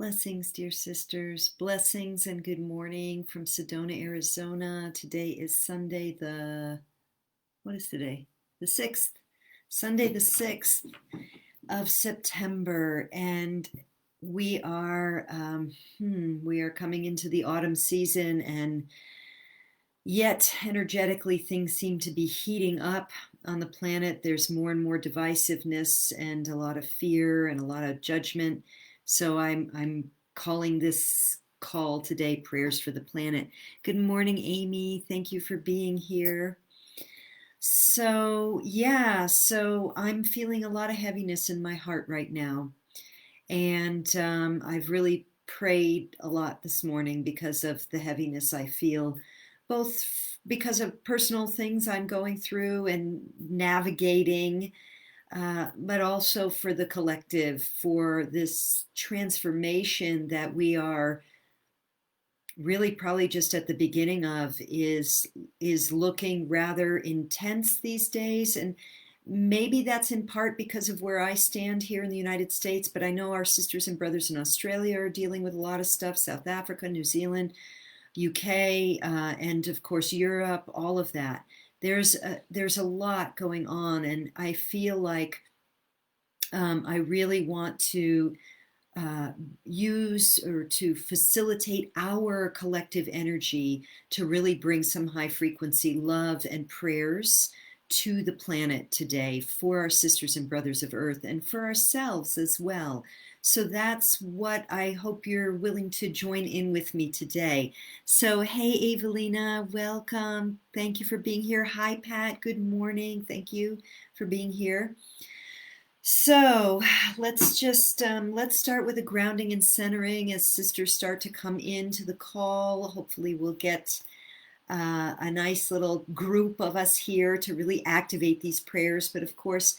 Blessings, dear sisters. Blessings and good morning from Sedona, Arizona. Today is Sunday, what is today? The 6th. Sunday, the 6th of September. And we are, we are coming into the autumn season, and yet energetically things seem to be heating up on the planet. There's more and more divisiveness and a lot of fear and a lot of judgment. So I'm calling this call today Prayers for the Planet. Good morning, Amy. Thank you for being here. So I'm feeling a lot of heaviness in my heart right now. And I've really prayed a lot this morning because of the heaviness I feel, both because of personal things I'm going through and navigating, but also for the collective, for this transformation that we are really probably just at the beginning of is looking rather intense these days. And maybe that's in part because of where I stand here in the United States, but I know our sisters and brothers in Australia are dealing with a lot of stuff, South Africa, New Zealand, UK, and of course Europe, all of that. There's a lot going on, and I feel like I really want to use or to facilitate our collective energy to really bring some high frequency love and prayers to the planet today for our sisters and brothers of Earth and for ourselves as well. So that's what I hope you're willing to join in with me today. So, hey, Evelina, welcome. Thank you for being here. Hi, Pat. Good morning. Thank you for being here. So let's start with a grounding and centering as sisters start to come into the call. Hopefully we'll get a nice little group of us here to really activate these prayers. But of course,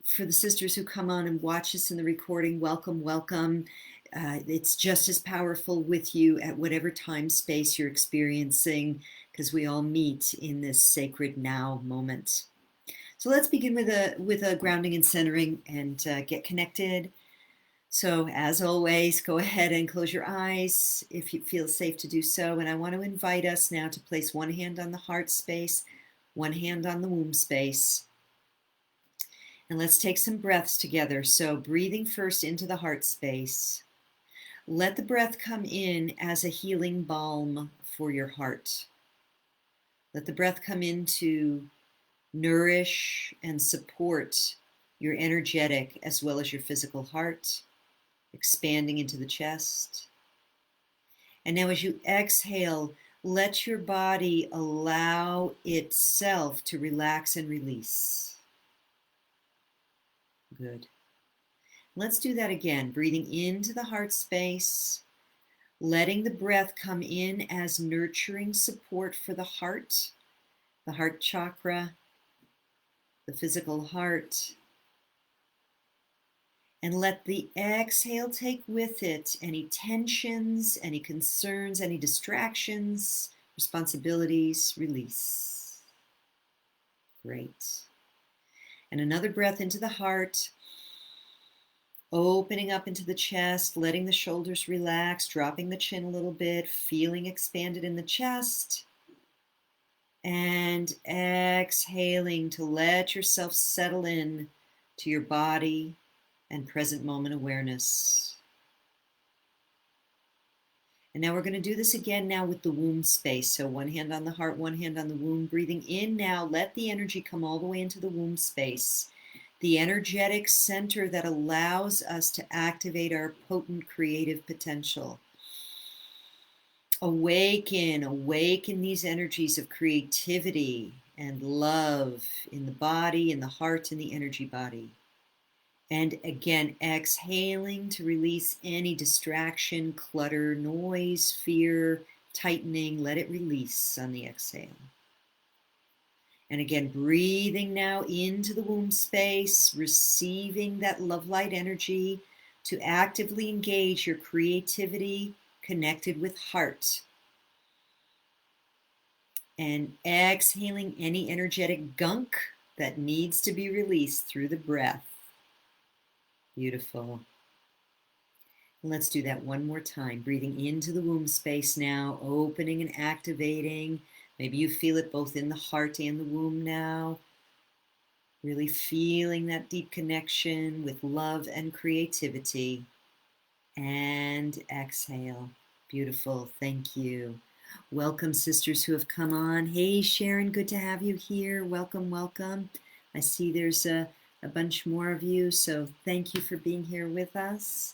for the sisters who come on and watch us in the recording, welcome, welcome. It's just as powerful with you at whatever time space you're experiencing, because we all meet in this sacred now moment. So let's begin with a grounding and centering and get connected. So as always, go ahead and close your eyes if you feel safe to do so. And I want to invite us now to place one hand on the heart space, one hand on the womb space. And let's take some breaths together. So breathing first into the heart space. Let the breath come in as a healing balm for your heart. Let the breath come in to nourish and support your energetic as well as your physical heart, expanding into the chest. And now as you exhale, let your body allow itself to relax and release. Good. Let's do that again, breathing into the heart space, letting the breath come in as nurturing support for the heart chakra, the physical heart, and let the exhale take with it any tensions, any concerns, any distractions, responsibilities, release. Great. And another breath into the heart, opening up into the chest, letting the shoulders relax, dropping the chin a little bit, feeling expanded in the chest. And exhaling to let yourself settle in to your body and present moment awareness. And now we're going to do this again now with the womb space. So one hand on the heart, one hand on the womb. Breathing in now, let the energy come all the way into the womb space. The energetic center that allows us to activate our potent creative potential. Awaken these energies of creativity and love in the body, in the heart, in the energy body. And again, exhaling to release any distraction, clutter, noise, fear, tightening. Let it release on the exhale. And again, breathing now into the womb space, receiving that love light energy to actively engage your creativity connected with heart. And exhaling any energetic gunk that needs to be released through the breath. Beautiful. Let's do that one more time. Breathing into the womb space now, opening and activating. Maybe you feel it both in the heart and the womb now. Really feeling that deep connection with love and creativity. And exhale. Beautiful. Thank you. Welcome, sisters who have come on. Hey, Sharon, good to have you here. Welcome, welcome. I see there's a bunch more of you, so thank you for being here with us.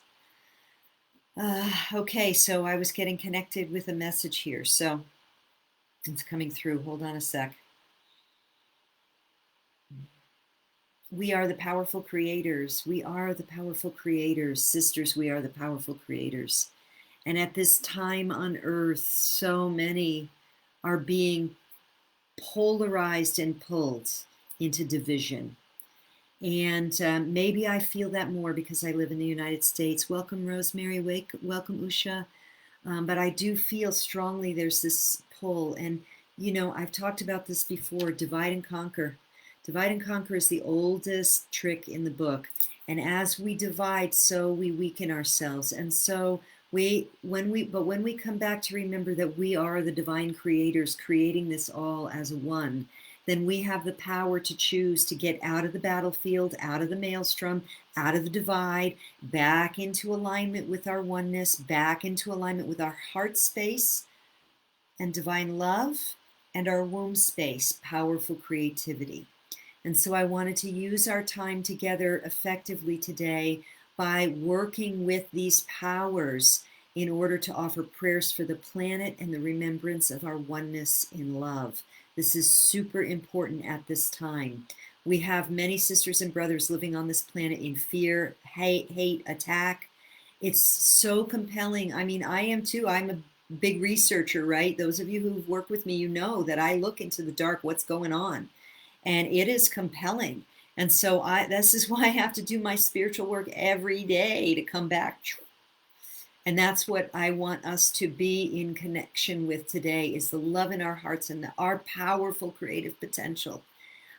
Okay, so I was getting connected with a message here, so it's coming through. Hold on a sec. We are the powerful creators. We are the powerful creators. Sisters, we are the powerful creators. And at this time on earth, so many are being polarized and pulled into division. And maybe I feel that more because I live in the United States. Welcome, Rosemary. Welcome, Usha. But I do feel strongly there's this pull. And, you know, I've talked about this before, divide and conquer. Divide and conquer is the oldest trick in the book. And as we divide, so we weaken ourselves. And so when we come back to remember that we are the divine creators creating this all as one, then we have the power to choose to get out of the battlefield, out of the maelstrom, out of the divide, back into alignment with our oneness, back into alignment with our heart space and divine love, and our womb space, powerful creativity. And so I wanted to use our time together effectively today by working with these powers in order to offer prayers for the planet and the remembrance of our oneness in love. This is super important at this time. We have many sisters and brothers living on this planet in fear, hate, attack. It's so compelling. I mean, I am too. I'm a big researcher, right? Those of you who've worked with me, you know that I look into the dark, what's going on. And it is compelling. And so this is why I have to do my spiritual work every day to come back. And that's what I want us to be in connection with today, is the love in our hearts and our powerful creative potential,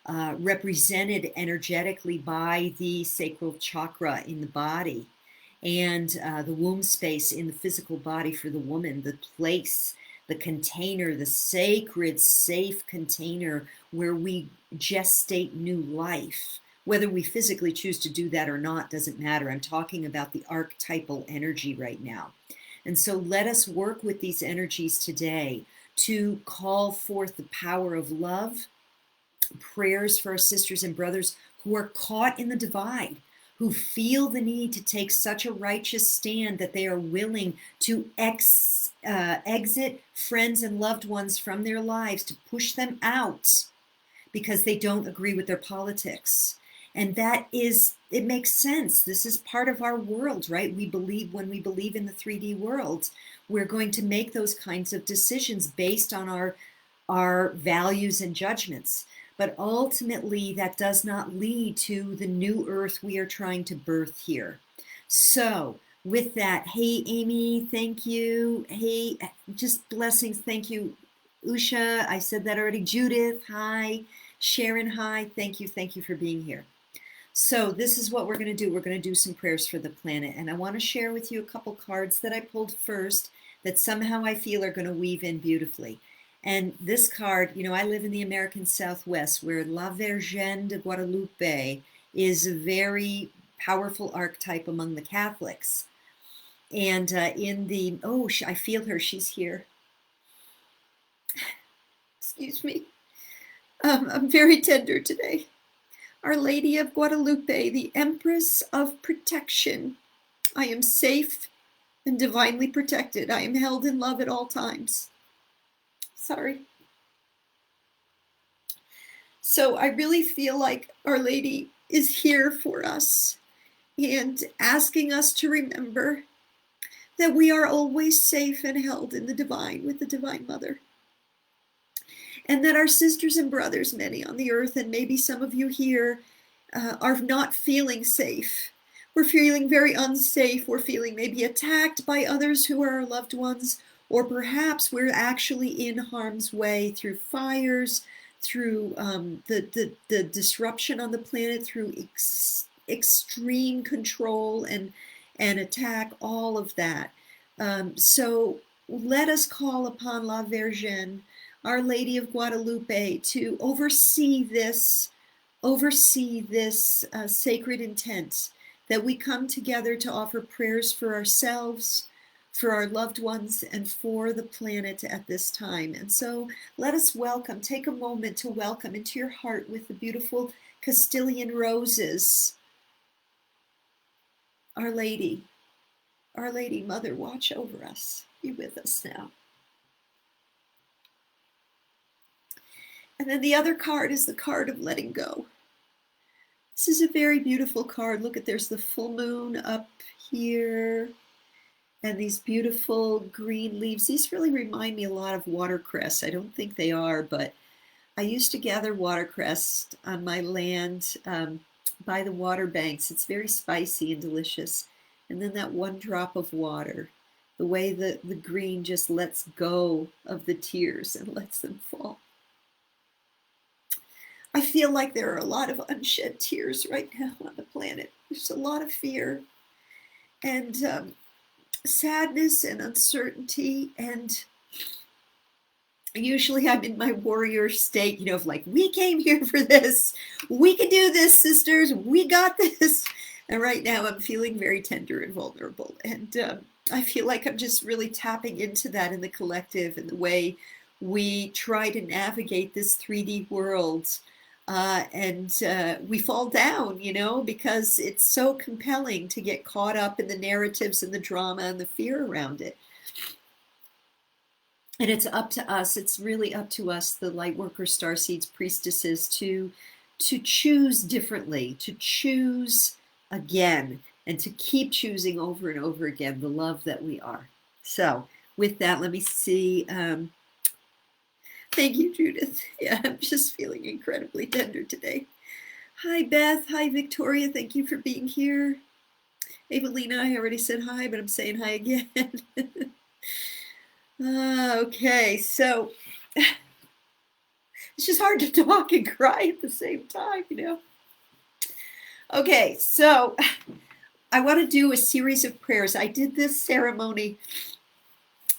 represented energetically by the sacral chakra in the body and the womb space in the physical body for the woman, the place, the container, the sacred, safe container where we gestate new life. Whether we physically choose to do that or not doesn't matter. I'm talking about the archetypal energy right now. And so let us work with these energies today to call forth the power of love, prayers for our sisters and brothers who are caught in the divide, who feel the need to take such a righteous stand that they are willing to exit friends and loved ones from their lives, to push them out because they don't agree with their politics. And that is, it makes sense. This is part of our world, right? When we believe in the 3D world, we're going to make those kinds of decisions based on our values and judgments. But ultimately, that does not lead to the new earth we are trying to birth here. So with that, hey, Amy, thank you. Hey, just blessings. Thank you. Usha, I said that already. Judith, hi. Sharon, hi. Thank you for being here. So this is what we're going to do. We're going to do some prayers for the planet. And I want to share with you a couple cards that I pulled first that somehow I feel are going to weave in beautifully. And this card, you know, I live in the American Southwest, where La Virgen de Guadalupe is a very powerful archetype among the Catholics. And I feel her, she's here. Excuse me. I'm very tender today. Our Lady of Guadalupe, the Empress of Protection. I am safe and divinely protected. I am held in love at all times. Sorry. So I really feel like Our Lady is here for us and asking us to remember that we are always safe and held in the divine with the Divine Mother. And that our sisters and brothers, many on the earth, and maybe some of you here, are not feeling safe. We're feeling very unsafe. We're feeling maybe attacked by others who are our loved ones, or perhaps we're actually in harm's way through fires, through the disruption on the planet, through extreme control and and attack, all of that. So let us call upon La Virgin, Our Lady of Guadalupe, to oversee this sacred intent, that we come together to offer prayers for ourselves, for our loved ones, and for the planet at this time. And so let us take a moment to welcome into your heart with the beautiful Castilian roses, Our Lady. Our Lady, Mother, watch over us. Be with us now. And then the other card is the card of letting go. This is a very beautiful card. Look at, there's the full moon up here and these beautiful green leaves. These really remind me a lot of watercress. I don't think they are, but I used to gather watercress on my land by the water banks. It's very spicy and delicious. And then that one drop of water, the way the green just lets go of the tears and lets them fall. I feel like there are a lot of unshed tears right now on the planet. There's a lot of fear and sadness and uncertainty. And usually I'm in my warrior state, of like, we came here for this. We can do this, sisters. We got this. And right now I'm feeling very tender and vulnerable. And I feel like I'm just really tapping into that in the collective and the way we try to navigate this 3D world. And we fall down, because it's so compelling to get caught up in the narratives and the drama and the fear around it. And it's up to us. It's really up to us, the Lightworkers, Starseeds, Priestesses, to choose differently, to choose again, and to keep choosing over and over again the love that we are. So with that, let me see. Thank you, Judith. Yeah, I'm just feeling incredibly tender today. Hi, Beth. Hi, Victoria. Thank you for being here. Evelina, I already said hi, but I'm saying hi again. Okay, so it's just hard to talk and cry at the same time, Okay, so I want to do a series of prayers. I did this ceremony.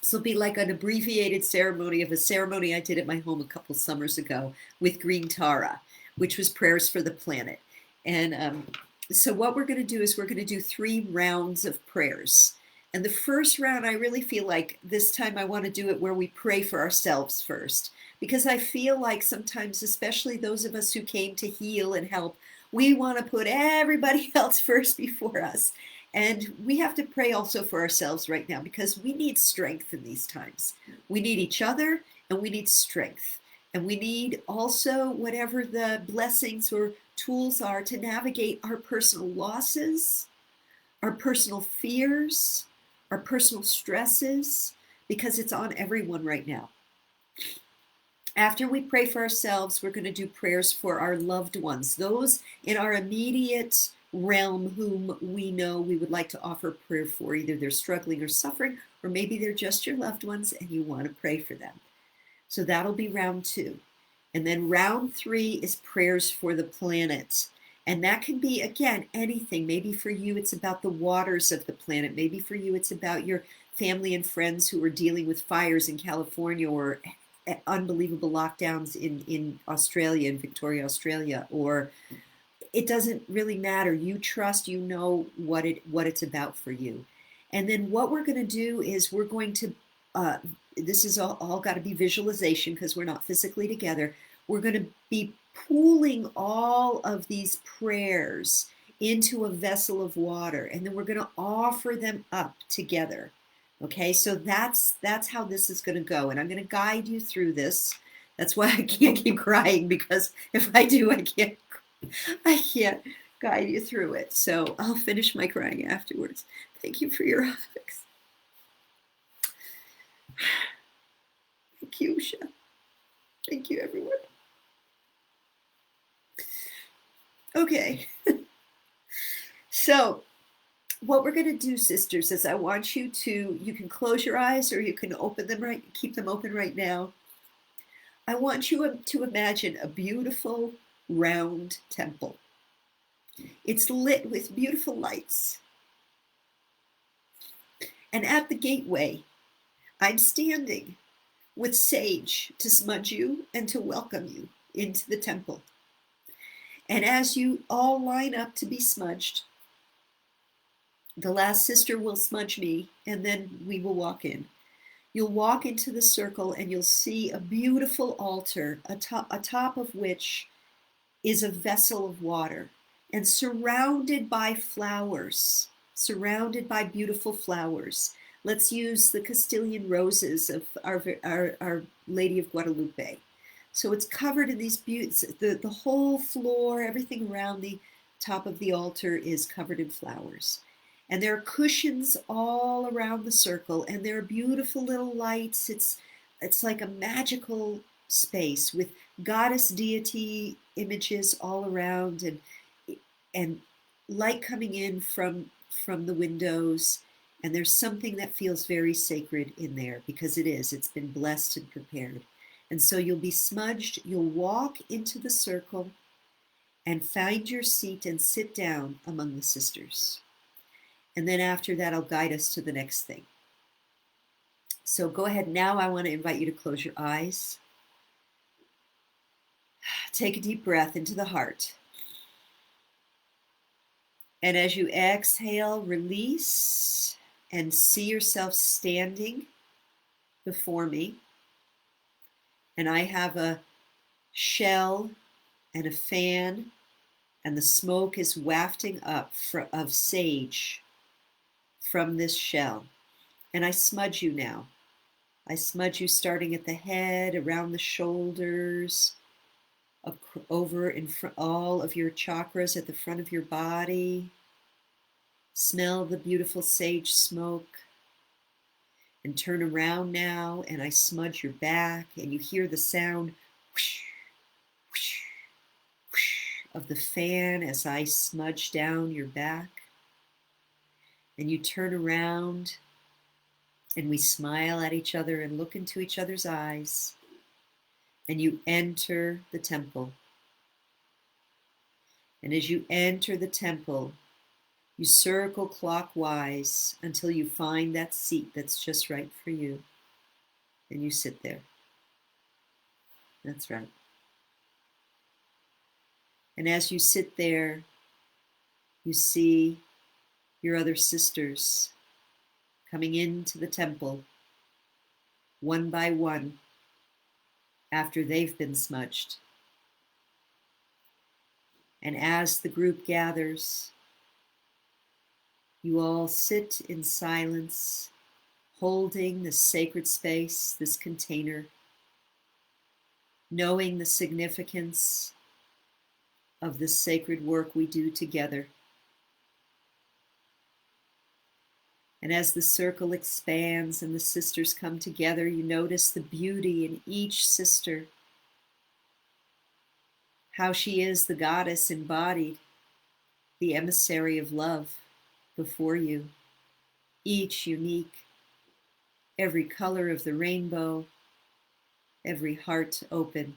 This will be like an abbreviated ceremony of a ceremony I did at my home a couple summers ago with green Tara, which was prayers for the planet. And so what we're going to do is we're going to do 3 rounds of prayers. And the first round, I really feel like this time I want to do it where we pray for ourselves first, because I feel like sometimes, especially those of us who came to heal and help, we want to put everybody else first before us. And we have to pray also for ourselves right now, because we need strength in these times. We need each other, and we need strength. And we need also whatever the blessings or tools are to navigate our personal losses, our personal fears, our personal stresses, because it's on everyone right now. After we pray for ourselves, we're going to do prayers for our loved ones, those in our immediate realm whom we know we would like to offer prayer for. Either they're struggling or suffering, or maybe they're just your loved ones and you want to pray for them. So that'll be round 2. And then round 3 is prayers for the planet. And that can be, again, anything. Maybe for you, it's about the waters of the planet. Maybe for you, it's about your family and friends who are dealing with fires in California, or unbelievable lockdowns in Australia, in Victoria, Australia, or it doesn't really matter. You trust, what it's about for you. And then what we're going to do is we're going to, this is all got to be visualization because we're not physically together. We're going to be pooling all of these prayers into a vessel of water, and then we're going to offer them up together. Okay, so that's how this is going to go, and I'm going to guide you through this. That's why I can't keep crying, because if I do, I can't guide you through it. So I'll finish my crying afterwards. Thank you for your hugs. Thank you, Usha. Thank you, everyone. Okay. So what we're going to do, sisters, is I want you can close your eyes, or you can open them keep them open right now. I want you to imagine a beautiful round temple. It's lit with beautiful lights. And at the gateway, I'm standing with sage to smudge you and to welcome you into the temple. And as you all line up to be smudged, the last sister will smudge me, and then we will walk in. You'll walk into the circle and you'll see a beautiful altar, atop of which is a vessel of water, and surrounded by flowers, surrounded by beautiful flowers. Let's use the Castilian roses of our Lady of Guadalupe. So it's covered in these beauties. The whole floor, everything around the top of the altar is covered in flowers. And there are cushions all around the circle, and there are beautiful little lights. It's like a magical space with goddess deity images all around, and light coming in from the windows. And there's something that feels very sacred in there, because it's been blessed and prepared. And so you'll be smudged, you'll walk into the circle and find your seat and sit down among the sisters. And then after that, I'll guide us to the next thing. So go ahead. Now I want to invite you to close your eyes. Take a deep breath into the heart. And as you exhale, release and see yourself standing before me. And I have a shell and a fan, and the smoke is wafting up of sage from this shell. And I smudge you now. I smudge you starting at the head, around the shoulders, over in front, all of your chakras at the front of your body. Smell the beautiful sage smoke. And turn around now, and I smudge your back, and you hear the sound whoosh, whoosh, whoosh, of the fan as I smudge down your back. And you turn around, and we smile at each other and look into each other's eyes, and you enter the temple. And as you enter the temple, you circle clockwise until you find that seat that's just right for you. And you sit there. That's right. And as you sit there, you see your other sisters coming into the temple, one by one, after they've been smudged. And as the group gathers, you all sit in silence, holding this sacred space, this container, knowing the significance of this sacred work we do together. And as the circle expands and the sisters come together, you notice the beauty in each sister, how she is the goddess embodied, the emissary of love before you, each unique, every color of the rainbow, every heart open,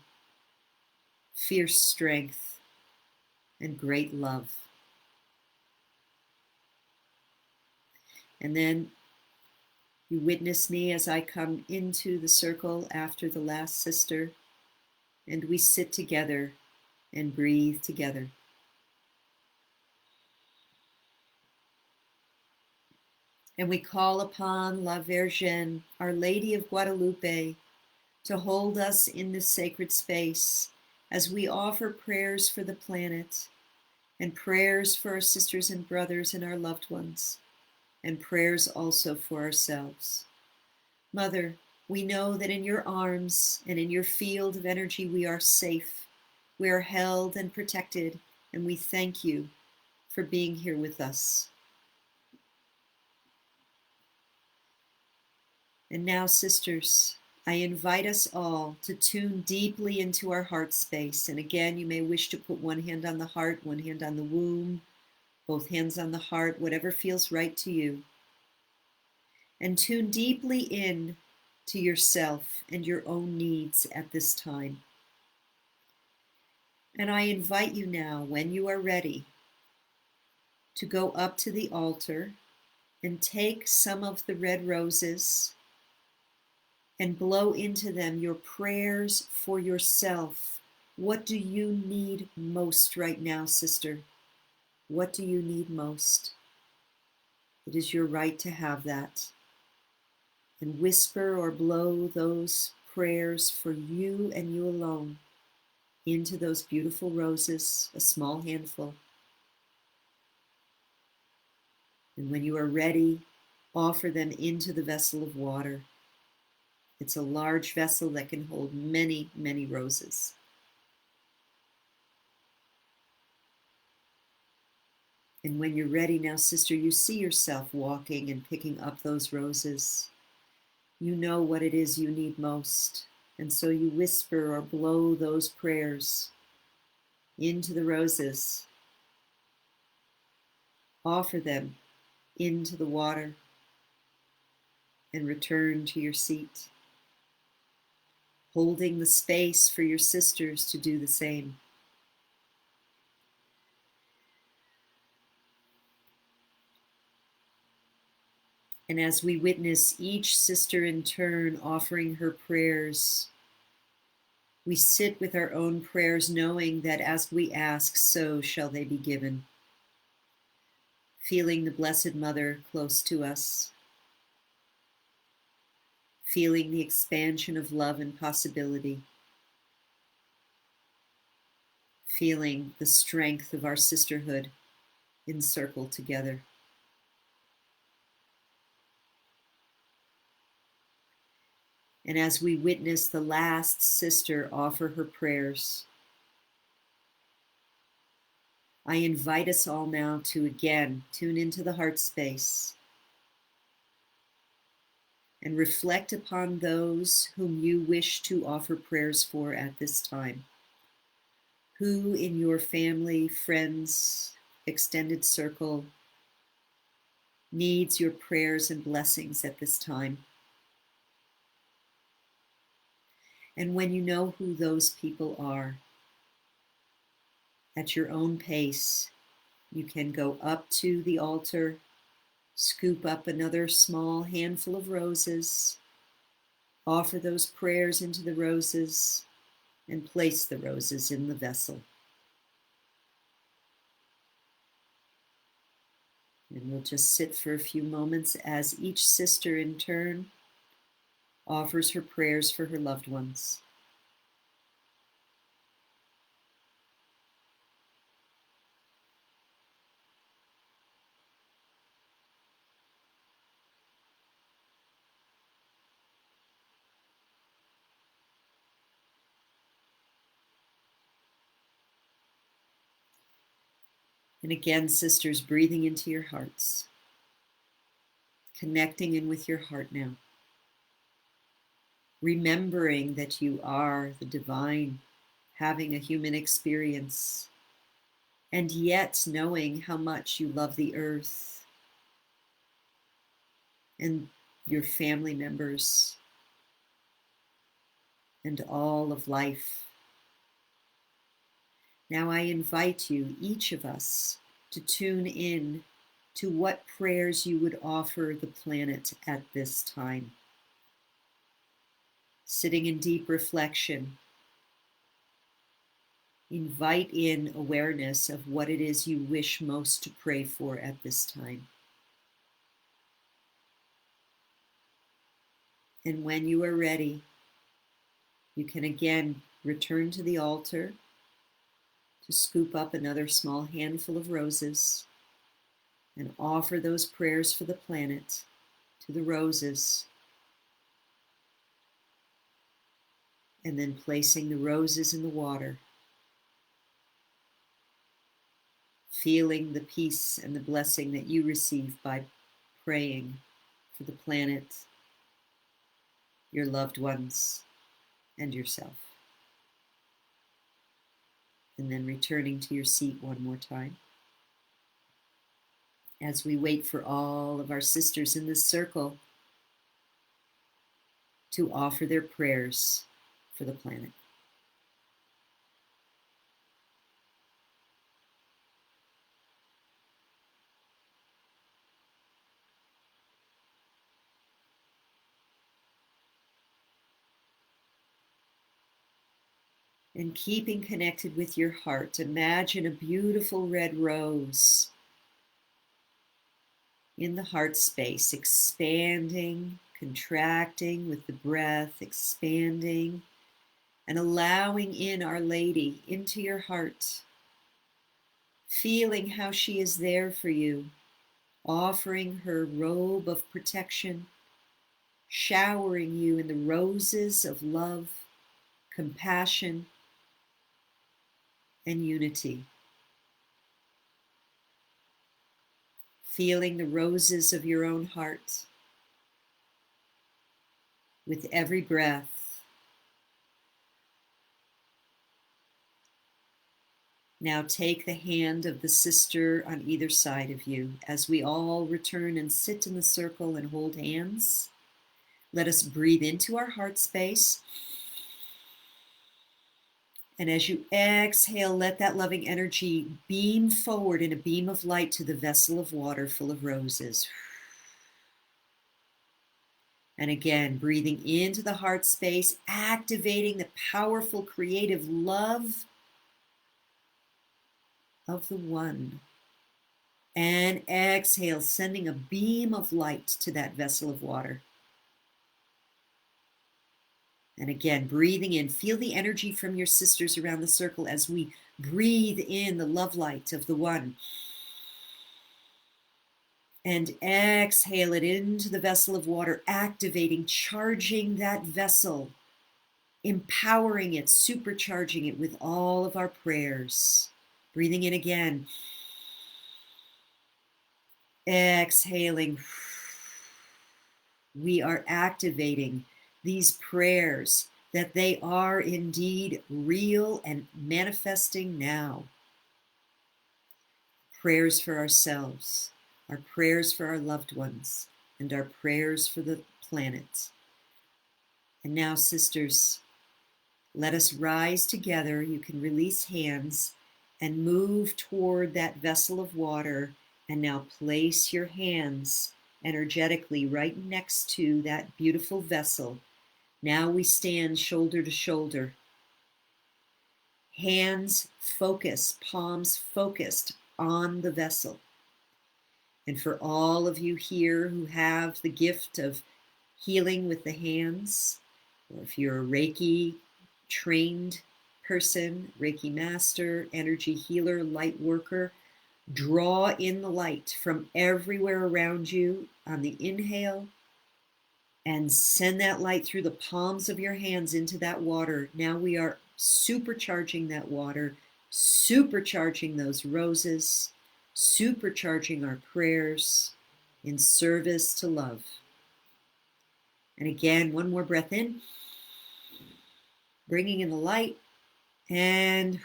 fierce strength, and great love. And then you witness me as I come into the circle after the last sister, and we sit together and breathe together. And we call upon La Virgin, Our Lady of Guadalupe, to hold us in this sacred space as we offer prayers for the planet, and prayers for our sisters and brothers and our loved ones, and prayers also for ourselves. Mother, we know that in your arms and in your field of energy we are safe, we are held and protected, and we thank you for being here with us. And now, sisters, I invite us all to tune deeply into our heart space. And again, you may wish to put one hand on the heart, one hand on the womb, both hands on the heart, whatever feels right to you. And tune deeply in to yourself and your own needs at this time. And I invite you now, when you are ready, to go up to the altar And take some of the red roses and blow into them your prayers for yourself. What do you need most right now, sister? What do you need most? It is your right to have that. And whisper or blow those prayers for you and you alone into those beautiful roses, a small handful. And when you are ready, offer them into the vessel of water. It's a large vessel that can hold many, many roses. And when you're ready now, sister, you see yourself walking and picking up those roses. You know what it is you need most. And so you whisper or blow those prayers into the roses. Offer them into the water and return to your seat, holding the space for your sisters to do the same. And as we witness each sister in turn offering her prayers, we sit with our own prayers, knowing that as we ask, so shall they be given. Feeling the Blessed Mother close to us, feeling the expansion of love and possibility, feeling the strength of our sisterhood encircled together. And as we witness the last sister offer her prayers, I invite us all now to again tune into the heart space and reflect upon those whom you wish to offer prayers for at this time. Who in your family, friends, extended circle needs your prayers and blessings at this time? And when you know who those people are, at your own pace, you can go up to the altar, scoop up another small handful of roses, offer those prayers into the roses, and place the roses in the vessel. And we'll just sit for a few moments as each sister in turn offers her prayers for her loved ones. And again, sisters, breathing into your hearts, connecting in with your heart now, remembering that you are the divine, having a human experience, and yet knowing how much you love the earth and your family members and all of life. Now I invite you, each of us, to tune in to what prayers you would offer the planet at this time. Sitting in deep reflection, invite in awareness of what it is you wish most to pray for at this time. And when you are ready, you can again return to the altar to scoop up another small handful of roses and offer those prayers for the planet to the roses, and then placing the roses in the water, feeling the peace and the blessing that you receive by praying for the planet, your loved ones, and yourself. And then returning to your seat one more time as we wait for all of our sisters in this circle to offer their prayers for the planet. And keeping connected with your heart, imagine a beautiful red rose in the heart space, expanding, contracting with the breath, expanding, and allowing in Our Lady into your heart, feeling how she is there for you, offering her robe of protection, showering you in the roses of love, compassion, and unity. Feeling the roses of your own heart with every breath. Now take the hand of the sister on either side of you as we all return and sit in the circle and hold hands. Let us breathe into our heart space. And as you exhale, let that loving energy beam forward in a beam of light to the vessel of water full of roses. And again, breathing into the heart space, activating the powerful creative love of the One. And exhale, sending a beam of light to that vessel of water. And again, breathing in, feel the energy from your sisters around the circle as we breathe in the love light of the One. And exhale it into the vessel of water, activating, charging that vessel, empowering it, supercharging it with all of our prayers. Breathing in again. Exhaling. We are activating these prayers that they are indeed real and manifesting now. Prayers for ourselves, our prayers for our loved ones, and our prayers for the planet. And now, sisters, let us rise together. You can release hands and move toward that vessel of water. And now place your hands energetically right next to that beautiful vessel. Now we stand shoulder to shoulder. Hands focused, palms focused on the vessel. And for all of you here who have the gift of healing with the hands, or if you're a Reiki trained person, Reiki master, energy healer, light worker, draw in the light from everywhere around you on the inhale and send that light through the palms of your hands into that water. Now we are supercharging that water, supercharging those roses, supercharging our prayers in service to love. And again, one more breath in, bringing in the light and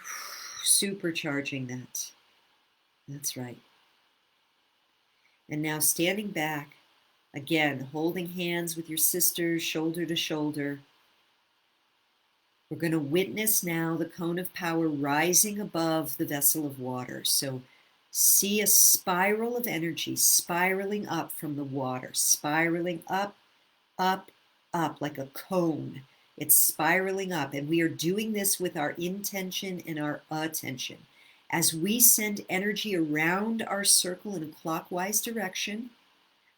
supercharging that. That's right. And now standing back, again, holding hands with your sisters, shoulder to shoulder. We're going to witness now the cone of power rising above the vessel of water. So see a spiral of energy spiraling up from the water, spiraling up, up, up like a cone. It's spiraling up, and we are doing this with our intention and our attention. As we send energy around our circle in a clockwise direction,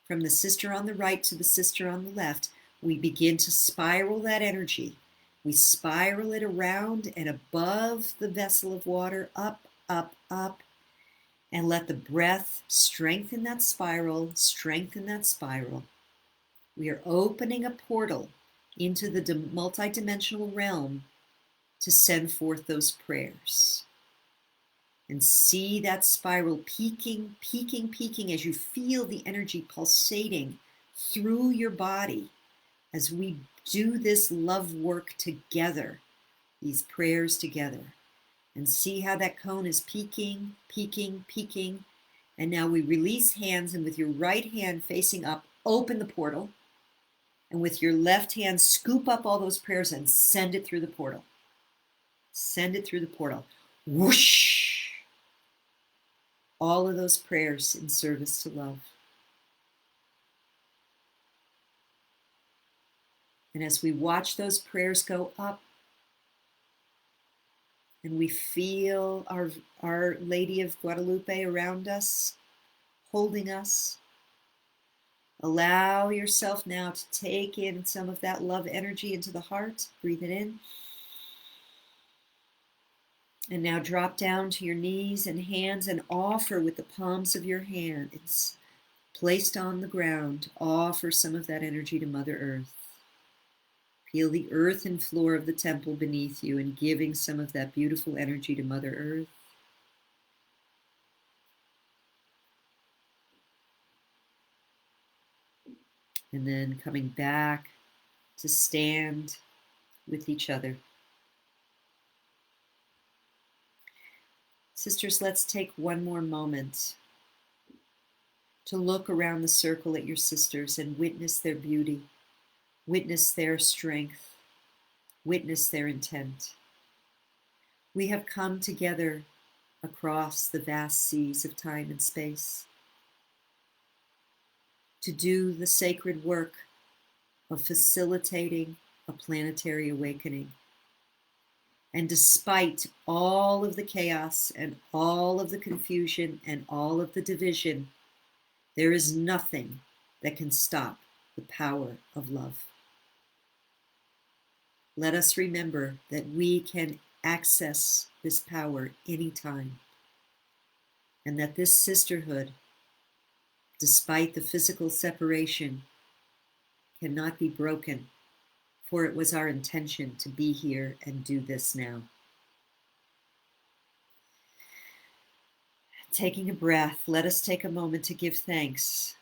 from the sister on the right to the sister on the left, we begin to spiral that energy. We spiral it around and above the vessel of water, up, up, up, and let the breath strengthen that spiral, strengthen that spiral. We are opening a portal into the multidimensional realm to send forth those prayers. And see that spiral peaking, peaking, peaking as you feel the energy pulsating through your body as we do this love work together, these prayers together. And see how that cone is peaking, peaking, peaking. And now we release hands, and with your right hand facing up, open the portal. And with your left hand, scoop up all those prayers and send it through the portal. Send it through the portal. Whoosh! All of those prayers in service to love. And as we watch those prayers go up, And we feel our Lady of Guadalupe around us, holding us. Allow yourself now to take in some of that love energy into the heart. Breathe it in. And now drop down to your knees and hands and offer with the palms of your hands placed on the ground. Offer some of that energy to Mother Earth. Feel the earthen floor of the temple beneath you and giving some of that beautiful energy to Mother Earth. And then coming back to stand with each other. Sisters, let's take one more moment to look around the circle at your sisters and witness their beauty, witness their strength, witness their intent. We have come together across the vast seas of time and space to do the sacred work of facilitating a planetary awakening. And despite all of the chaos and all of the confusion and all of the division, there is nothing that can stop the power of love. Let us remember that we can access this power anytime, and that this sisterhood, despite the physical separation, cannot be broken, for it was our intention to be here and do this now. Taking a breath, let us take a moment to give thanks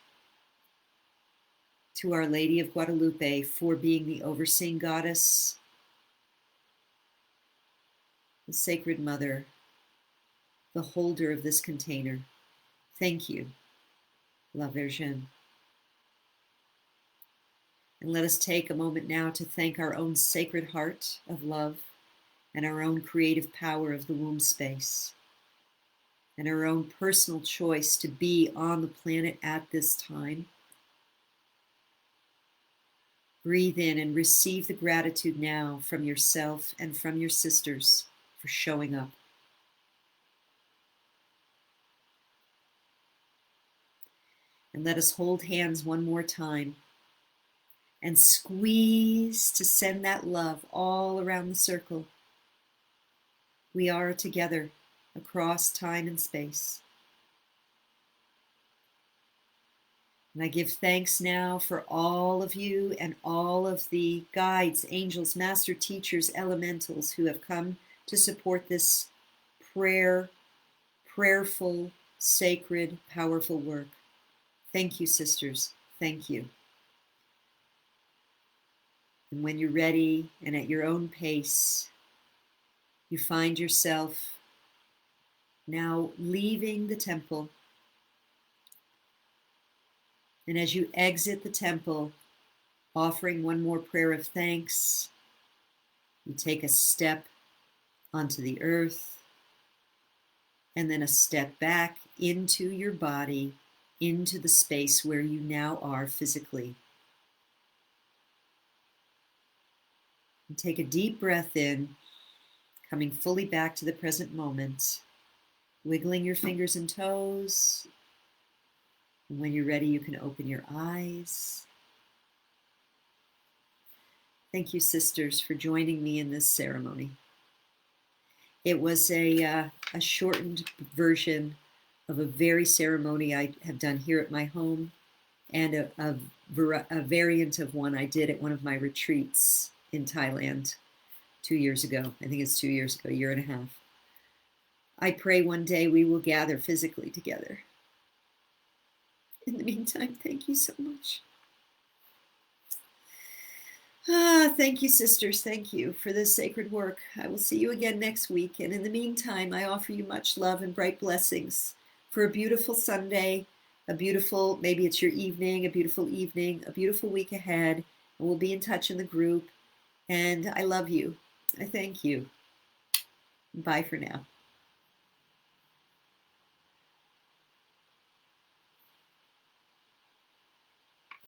to Our Lady of Guadalupe for being the overseeing goddess, the Sacred Mother, the holder of this container. Thank you, La Virgin. And let us take a moment now to thank our own sacred heart of love and our own creative power of the womb space and our own personal choice to be on the planet at this time. Breathe in and receive the gratitude now from yourself and from your sisters for showing up. And let us hold hands one more time and squeeze to send that love all around the circle. We are together across time and space. And I give thanks now for all of you and all of the guides, angels, master teachers, elementals who have come to support this prayerful, sacred, powerful work. Thank you, sisters. Thank you. And when you're ready and at your own pace, you find yourself now leaving the temple. And as you exit the temple, offering one more prayer of thanks, you take a step onto the earth and then a step back into your body, into the space where you now are physically. And take a deep breath in, coming fully back to the present moment, wiggling your fingers and toes. And when you're ready, you can open your eyes. Thank you, sisters, for joining me in this ceremony. It was a shortened version of a very ceremony I have done here at my home, and a variant of one I did at one of my retreats in Thailand 2 years ago. I think it's 2 years ago, a year and a half. I pray one day we will gather physically together. In the meantime, thank you so much. Thank you, sisters. Thank you for this sacred work. I will see you again next week. And in the meantime, I offer you much love and bright blessings for a beautiful Sunday, a beautiful, maybe it's your evening, a beautiful week ahead. And we'll be in touch in the group. And I love you. I thank you. Bye for now.